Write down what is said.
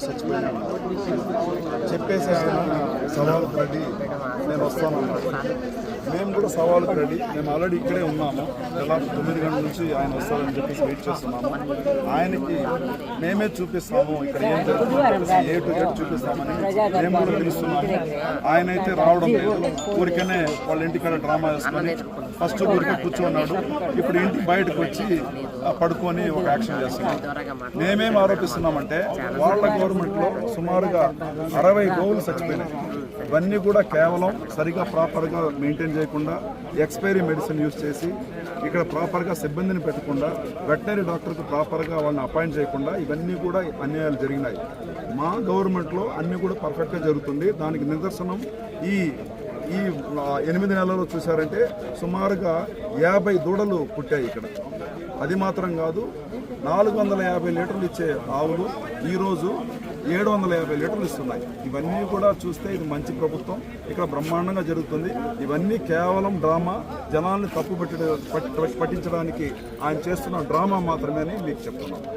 చచ్చిపోయినా చెప్పేసి ఆయన సవాలుకు రెడీ, నేను వస్తానన్నాడు. మేము కూడా సవాలుకు రెడీ, మేము ఆల్రెడీ ఇక్కడే ఉన్నాము. దాదాపు 9 గంటల నుంచి ఆయన వస్తారని చెప్పేసి వెయిట్ చేస్తున్నాము. ఆయనకి మేమే చూపిస్తాము ఇక్కడ ఏం జరుగుతుందో ఏ టు జెడ్ చూపిస్తామని మేము కూడా పిలుస్తున్నాము. ఆయన అయితే రావడం లేదు, ఊరికనే వాళ్ళ ఇంటికాడ డ్రామా వేసుకొని ఫస్ట్ ఊరికే కూర్చున్నాడు. ఇప్పుడు ఇంటి బయటకు వచ్చి పడుకొని ఒక యాక్షన్ చేస్తున్నాం. మేమేం ఆరోపిస్తున్నామంటే వాళ్ళ గవర్నమెంట్లో సుమారుగా 60 గోవులు చచ్చిపోయినాయి. ఇవన్నీ కూడా కేవలం సరిగా ప్రాపర్గా మెయింటైన్ చేయకుండా ఎక్స్పైరీ మెడిసిన్ యూజ్ చేసి ఇక్కడ ప్రాపర్గా సిబ్బందిని పెట్టకుండా వెటనరీ డాక్టర్కి ప్రాపర్గా వాళ్ళని అపాయింట్ చేయకుండా ఇవన్నీ కూడా అన్యాయాలు జరిగినాయి. మా గవర్నమెంట్లో అన్నీ కూడా పర్ఫెక్ట్గా జరుగుతుంది. దానికి నిదర్శనం ఈ 8 నెలల్లో చూసారంటే సుమారుగా 50 దూడలు పుట్టాయి ఇక్కడ. అది మాత్రం కాదు, 450 లీటర్లు ఇచ్చే ఆవులు ఈరోజు 750 లీటర్లు ఇస్తున్నాయి. ఇవన్నీ కూడా చూస్తే ఇది మంచి ప్రభుత్వం, ఇక్కడ బ్రహ్మాండంగా జరుగుతుంది. ఇవన్నీ కేవలం డ్రామా, జనాల్ని తప్పు పట్టించడానికి ఆయన చేస్తున్న డ్రామా మాత్రమే అని మీకు చెప్తున్నాను.